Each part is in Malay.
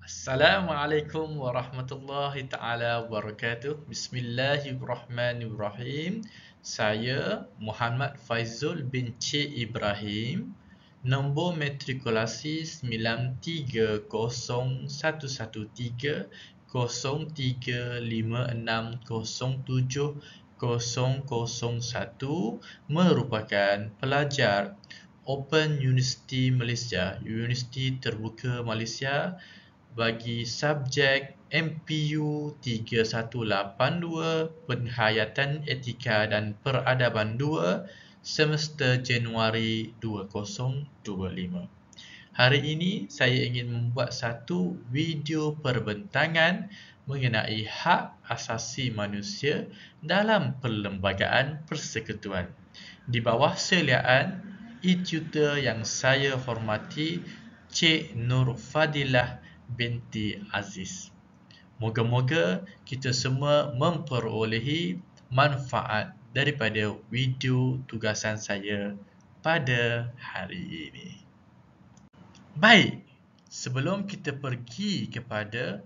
Assalamualaikum warahmatullahi taala wabarakatuh. Bismillahirrahmanirrahim. Saya Muhammad Faizul bin Cik Ibrahim. Nombor matrikulasi 930113560701 merupakan pelajar Open University Malaysia, Universiti Terbuka Malaysia bagi subjek MPU 3182 Penghayatan Etika dan Peradaban 2 semester Januari 2025. Hari ini saya ingin membuat satu video perbentangan mengenai hak asasi manusia dalam perlembagaan persekutuan di bawah seliaan e-tutor yang saya hormati, Cik Nur Fadilah binti Aziz. Moga-moga kita semua memperolehi manfaat daripada video tugasan saya pada hari ini. Baik, sebelum kita pergi kepada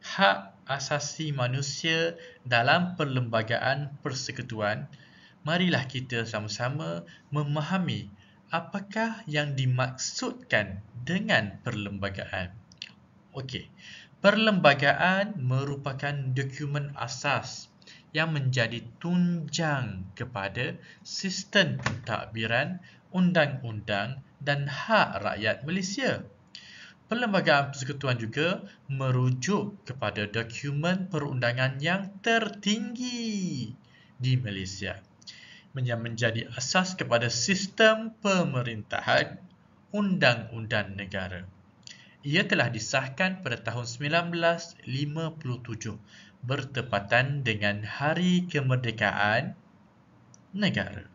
hak asasi manusia dalam perlembagaan persekutuan, marilah kita sama-sama memahami apakah yang dimaksudkan dengan perlembagaan. Okey, perlembagaan merupakan dokumen asas yang menjadi tunjang kepada sistem pentadbiran, undang-undang dan hak rakyat Malaysia. Perlembagaan persekutuan juga merujuk kepada dokumen perundangan yang tertinggi di Malaysia yang menjadi asas kepada sistem pemerintahan undang-undang negara. Ia telah disahkan pada tahun 1957 bertepatan dengan Hari Kemerdekaan Negara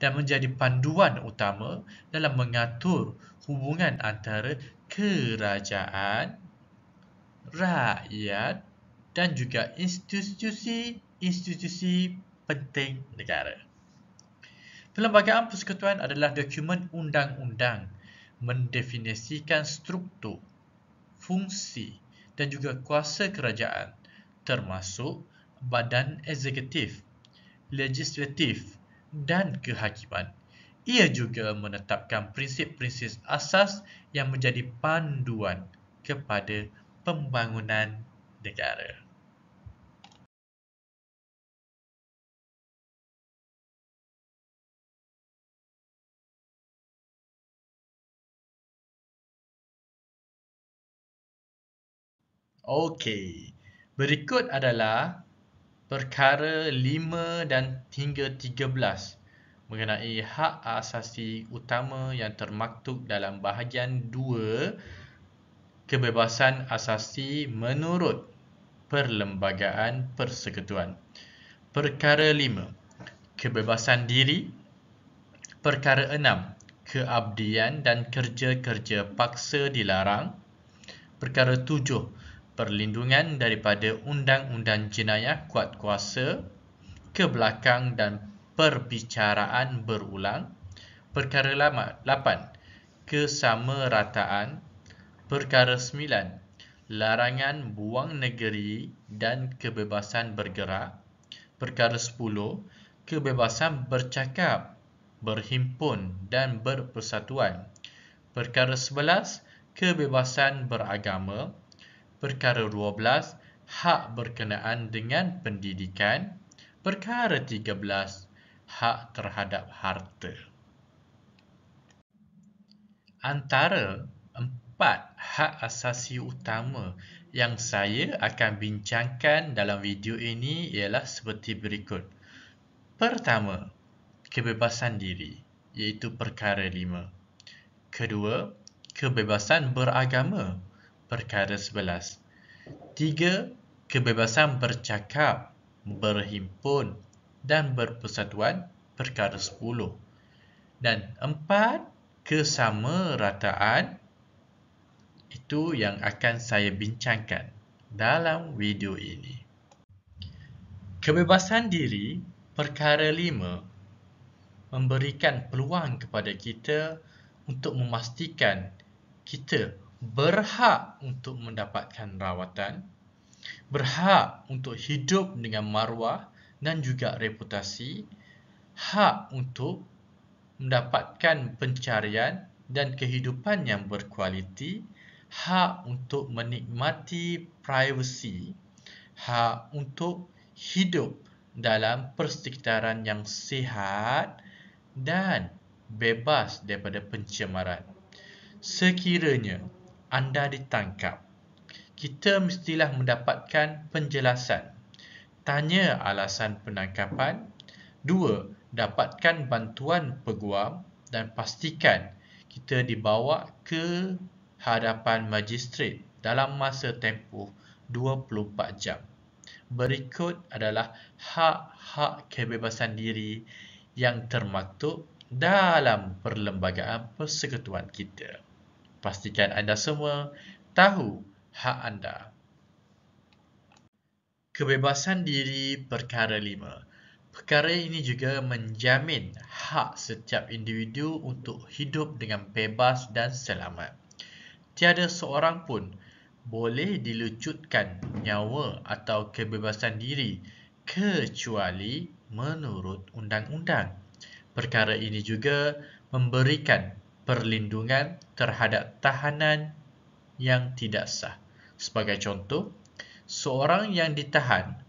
dan menjadi panduan utama dalam mengatur hubungan antara kerajaan, rakyat dan juga institusi-institusi penting negara. Perlembagaan persekutuan adalah dokumen undang-undang mendefinisikan struktur, fungsi dan juga kuasa kerajaan termasuk badan eksekutif, legislatif dan kehakiman. Ia juga menetapkan prinsip-prinsip asas yang menjadi panduan kepada pembangunan negara. Okey, berikut adalah perkara 5 dan hingga 13 mengenai hak asasi utama yang termaktub dalam bahagian 2 kebebasan asasi menurut perlembagaan persekutuan. Perkara 5, kebebasan diri. Perkara 6, keabdian dan kerja-kerja paksa dilarang. Perkara 7, perlindungan daripada undang-undang jenayah kuat kuasa, kebelakang dan perbicaraan berulang. Perkara 8, kesamarataan. Perkara 9, larangan buang negeri dan kebebasan bergerak. Perkara 10, kebebasan bercakap, berhimpun dan berpersatuan. Perkara 11, kebebasan beragama. Perkara 12, hak berkenaan dengan pendidikan. Perkara 13, hak terhadap harta. Antara 4 hak asasi utama yang saya akan bincangkan dalam video ini ialah seperti berikut. Pertama, kebebasan diri, iaitu perkara 5. Kedua, kebebasan beragama, perkara 11. 3. Kebebasan bercakap, berhimpun dan berpersatuan, perkara 10. Dan 4, kesamarataan, itu yang akan saya bincangkan dalam video ini. Kebebasan diri, perkara 5, memberikan peluang kepada kita untuk memastikan kita berhak untuk mendapatkan rawatan, berhak untuk hidup dengan maruah dan juga reputasi, hak untuk mendapatkan pencarian dan kehidupan yang berkualiti, hak untuk menikmati privasi, hak untuk hidup dalam persekitaran yang sihat dan bebas daripada pencemaran. Sekiranya anda ditangkap, kita mestilah mendapatkan penjelasan. Tanya alasan penangkapan. 2. Dapatkan bantuan peguam dan pastikan kita dibawa ke hadapan magistrat dalam masa tempoh 24 jam. Berikut adalah hak-hak kebebasan diri yang termaktub dalam Perlembagaan Persekutuan kita. Pastikan anda semua tahu hak anda. Kebebasan diri perkara 5. Perkara ini juga menjamin hak setiap individu untuk hidup dengan bebas dan selamat. Tiada seorang pun boleh dilucutkan nyawa atau kebebasan diri kecuali menurut undang-undang. Perkara ini juga memberikan perlindungan terhadap tahanan yang tidak sah. Sebagai contoh, seorang yang ditahan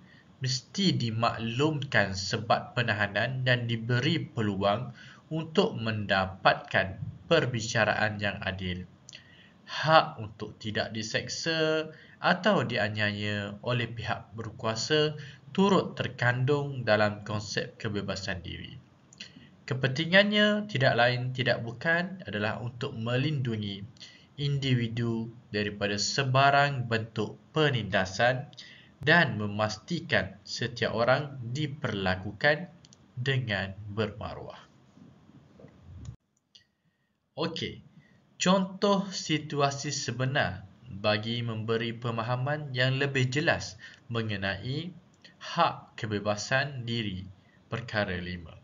mesti dimaklumkan sebab penahanan dan diberi peluang untuk mendapatkan perbicaraan yang adil. Hak untuk tidak diseksa atau dianiaya oleh pihak berkuasa turut terkandung dalam konsep kebebasan diri. Kepentingannya tidak lain tidak bukan adalah untuk melindungi individu daripada sebarang bentuk penindasan dan memastikan setiap orang diperlakukan dengan bermaruah. Okey, contoh situasi sebenar bagi memberi pemahaman yang lebih jelas mengenai hak kebebasan diri perkara 5.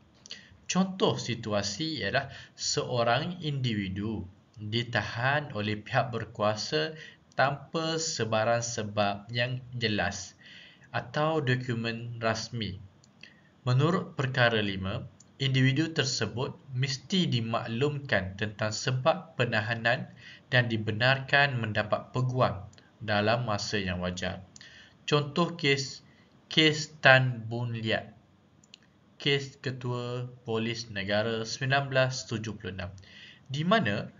Contoh situasi ialah seorang individu ditahan oleh pihak berkuasa tanpa sebarang sebab yang jelas atau dokumen rasmi. Menurut perkara 5, individu tersebut mesti dimaklumkan tentang sebab penahanan dan dibenarkan mendapat peguam dalam masa yang wajar. Contoh kes Tan Boon Liat, kes Ketua Polis Negara 1976, di mana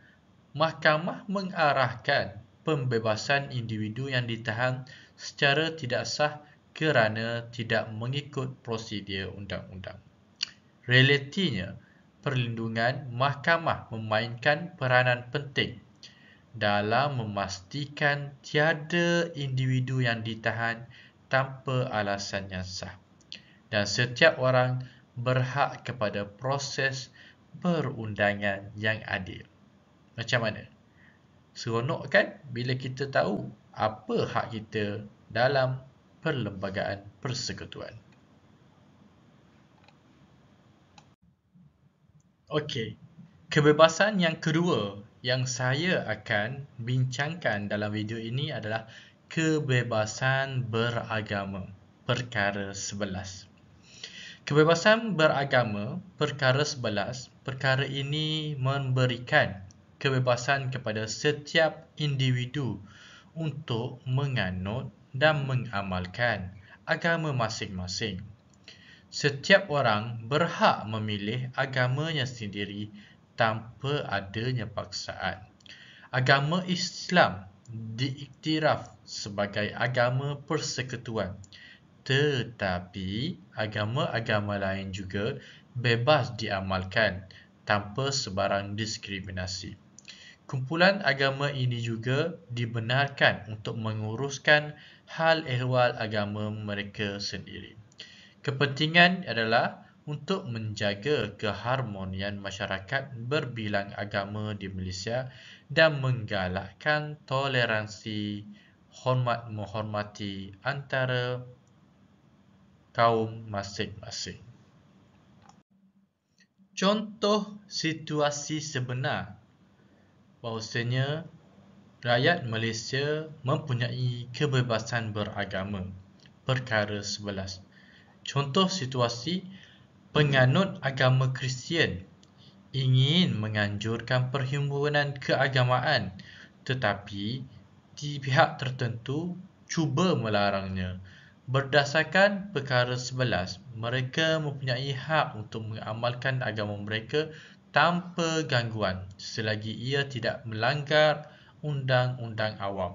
mahkamah mengarahkan pembebasan individu yang ditahan secara tidak sah kerana tidak mengikut prosedur undang-undang. Realitinya, perlindungan mahkamah memainkan peranan penting dalam memastikan tiada individu yang ditahan tanpa alasan yang sah. Dan setiap orang berhak kepada proses perundangan yang adil. Macam mana? Seronok kan bila kita tahu apa hak kita dalam Perlembagaan Persekutuan. Okey, kebebasan yang kedua yang saya akan bincangkan dalam video ini adalah kebebasan beragama, perkara 11. Kebebasan beragama, perkara 11, perkara ini memberikan kebebasan kepada setiap individu untuk menganut dan mengamalkan agama masing-masing. Setiap orang berhak memilih agamanya sendiri tanpa adanya paksaan. Agama Islam diiktiraf sebagai agama persekutuan. Tetapi agama-agama lain juga bebas diamalkan tanpa sebarang diskriminasi. Kumpulan agama ini juga dibenarkan untuk menguruskan hal ehwal agama mereka sendiri. Kepentingan adalah untuk menjaga keharmonian masyarakat berbilang agama di Malaysia dan menggalakkan toleransi, hormat menghormati antara kaum masing-masing. Contoh situasi sebenar bahawasanya rakyat Malaysia mempunyai kebebasan beragama. Perkara 11. Contoh situasi, penganut agama Kristian ingin menganjurkan perhimpunan keagamaan tetapi di pihak tertentu cuba melarangnya. Berdasarkan perkara 11, mereka mempunyai hak untuk mengamalkan agama mereka tanpa gangguan selagi ia tidak melanggar Undang-Undang Awam.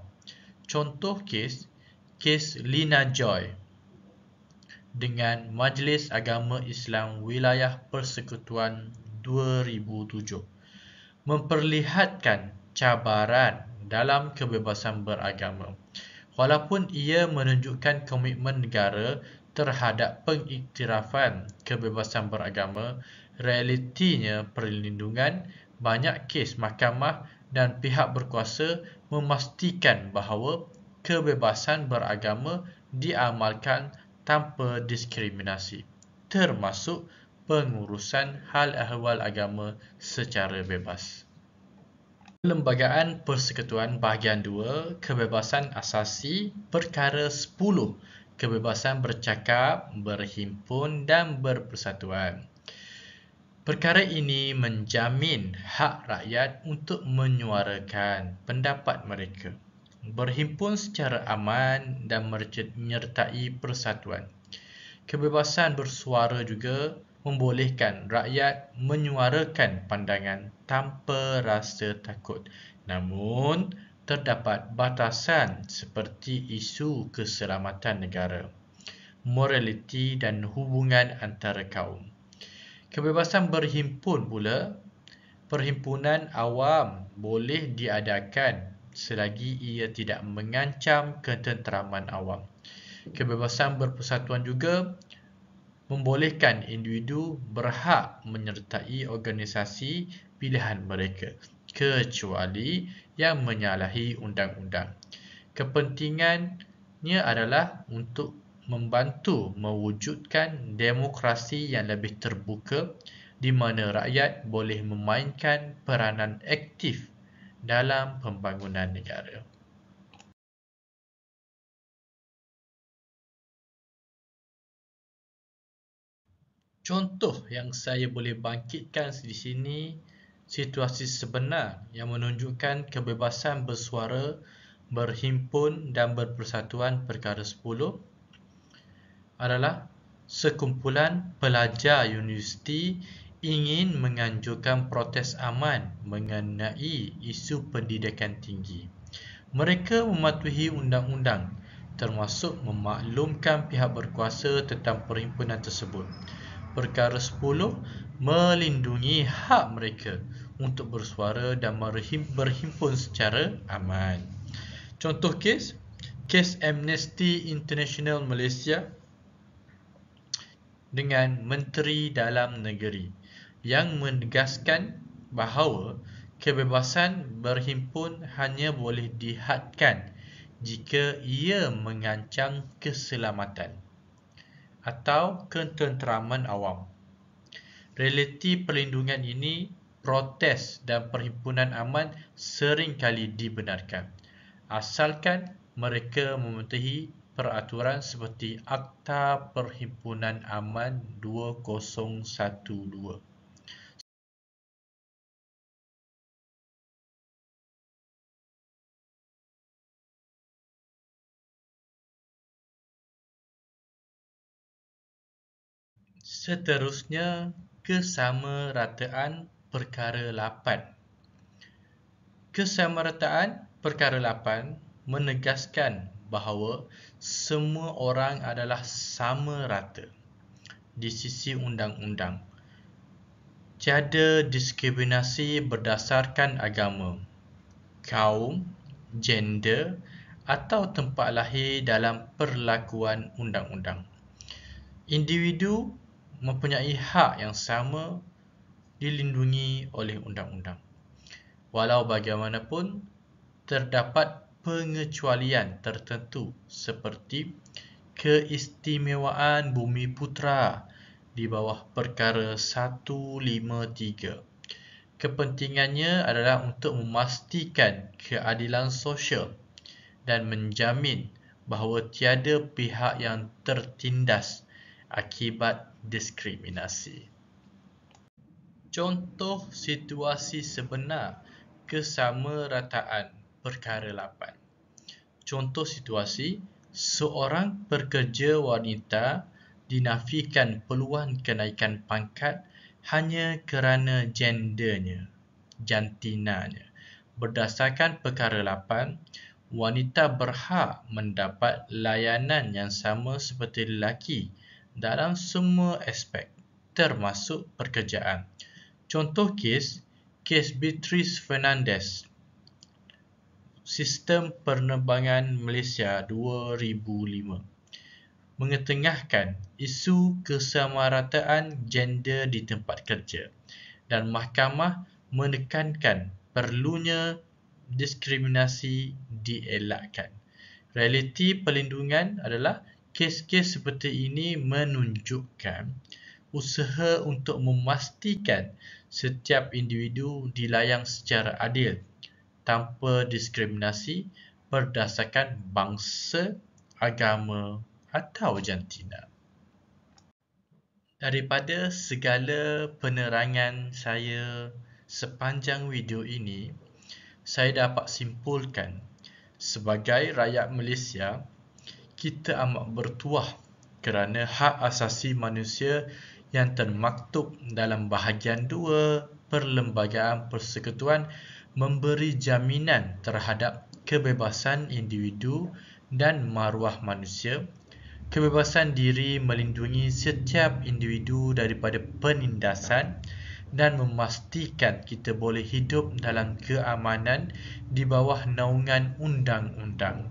Contoh kes Lina Joy dengan Majlis Agama Islam Wilayah Persekutuan 2007 memperlihatkan cabaran dalam kebebasan beragama. Walaupun ia menunjukkan komitmen negara terhadap pengiktirafan kebebasan beragama, realitinya perlindungan banyak kes mahkamah dan pihak berkuasa memastikan bahawa kebebasan beragama diamalkan tanpa diskriminasi, termasuk pengurusan hal ehwal agama secara bebas. Perlembagaan Persekutuan Bahagian 2, Kebebasan Asasi, Perkara 10, Kebebasan bercakap, berhimpun dan berpersatuan. Perkara ini menjamin hak rakyat untuk menyuarakan pendapat mereka, berhimpun secara aman dan menyertai persatuan. Kebebasan bersuara juga membolehkan rakyat menyuarakan pandangan tanpa rasa takut. Namun, terdapat batasan seperti isu keselamatan negara, moraliti dan hubungan antara kaum. Kebebasan berhimpun pula, perhimpunan awam boleh diadakan selagi ia tidak mengancam ketenteraman awam. Kebebasan berpersatuan juga membolehkan individu berhak menyertai organisasi pilihan mereka, kecuali yang menyalahi undang-undang. Kepentingannya adalah untuk membantu mewujudkan demokrasi yang lebih terbuka di mana rakyat boleh memainkan peranan aktif dalam pembangunan negara. Contoh yang saya boleh bangkitkan di sini, situasi sebenar yang menunjukkan kebebasan bersuara, berhimpun dan berpersatuan perkara 10 adalah sekumpulan pelajar universiti ingin menganjurkan protes aman mengenai isu pendidikan tinggi. Mereka mematuhi undang-undang, termasuk memaklumkan pihak berkuasa tentang perhimpunan tersebut. Perkara 10 melindungi hak mereka untuk bersuara dan berhimpun secara aman. Contoh kes Amnesty International Malaysia dengan Menteri Dalam Negeri yang menegaskan bahawa kebebasan berhimpun hanya boleh dihadkan jika ia mengancam keselamatan atau ketenteraman awam. Realiti perlindungan ini, protes dan perhimpunan aman sering kali dibenarkan, asalkan mereka mematuhi peraturan seperti Akta Perhimpunan Aman 2012. Seterusnya, kesamarataan perkara 8. Kesamarataan perkara 8 menegaskan bahawa semua orang adalah sama rata di sisi undang-undang. Tiada diskriminasi berdasarkan agama, kaum, gender atau tempat lahir dalam perlakuan undang-undang. Individu mempunyai hak yang sama dilindungi oleh undang-undang. Walau bagaimanapun, terdapat pengecualian tertentu seperti keistimewaan Bumiputera di bawah perkara 153. Kepentingannya adalah untuk memastikan keadilan sosial dan menjamin bahawa tiada pihak yang tertindas akibat diskriminasi. Contoh situasi sebenar kesamarataan perkara 8. Contoh situasi, seorang pekerja wanita dinafikan peluang kenaikan pangkat hanya kerana gendernya, jantinanya. Berdasarkan perkara 8, wanita berhak mendapat layanan yang sama seperti lelaki dalam semua aspek, termasuk pekerjaan. Contoh kes Beatrice Fernandez, Sistem Penerbangan Malaysia 2005, mengetengahkan isu kesamarataan gender di tempat kerja, dan mahkamah menekankan perlunya diskriminasi dielakkan. Realiti perlindungan adalah kes-kes seperti ini menunjukkan usaha untuk memastikan setiap individu dilayang secara adil tanpa diskriminasi berdasarkan bangsa, agama atau jantina. Daripada segala penerangan saya sepanjang video ini, saya dapat simpulkan sebagai rakyat Malaysia, kita amat bertuah kerana hak asasi manusia yang termaktub dalam bahagian 2 Perlembagaan Persekutuan memberi jaminan terhadap kebebasan individu dan maruah manusia, kebebasan diri melindungi setiap individu daripada penindasan dan memastikan kita boleh hidup dalam keamanan di bawah naungan undang-undang.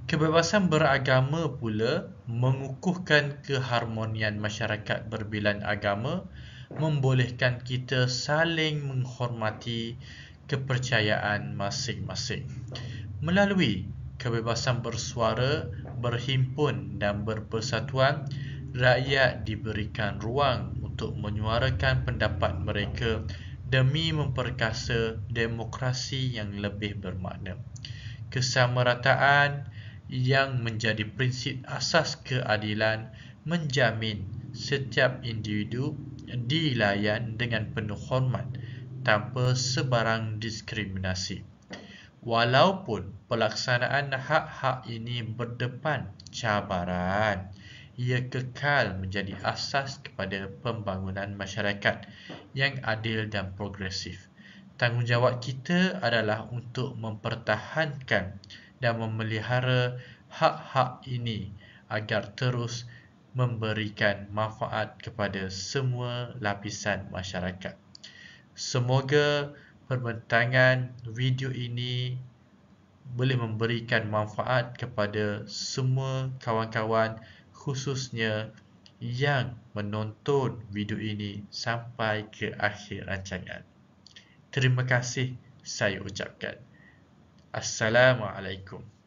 Kebebasan beragama pula mengukuhkan keharmonian masyarakat berbilan agama, membolehkan kita saling menghormati kepercayaan masing-masing. Melalui kebebasan bersuara, berhimpun dan berpersatuan, rakyat diberikan ruang untuk menyuarakan pendapat mereka demi memperkasa demokrasi yang lebih bermakna. Kesamarataan yang menjadi prinsip asas keadilan menjamin setiap individu dilayan dengan penuh hormat tanpa sebarang diskriminasi. Walaupun pelaksanaan hak-hak ini berdepan cabaran, ia kekal menjadi asas kepada pembangunan masyarakat yang adil dan progresif. Tanggungjawab kita adalah untuk mempertahankan dan memelihara hak-hak ini agar terus memberikan manfaat kepada semua lapisan masyarakat. Semoga perbincangan video ini boleh memberikan manfaat kepada semua kawan-kawan, khususnya yang menonton video ini sampai ke akhir rancangan. Terima kasih saya ucapkan. Assalamualaikum.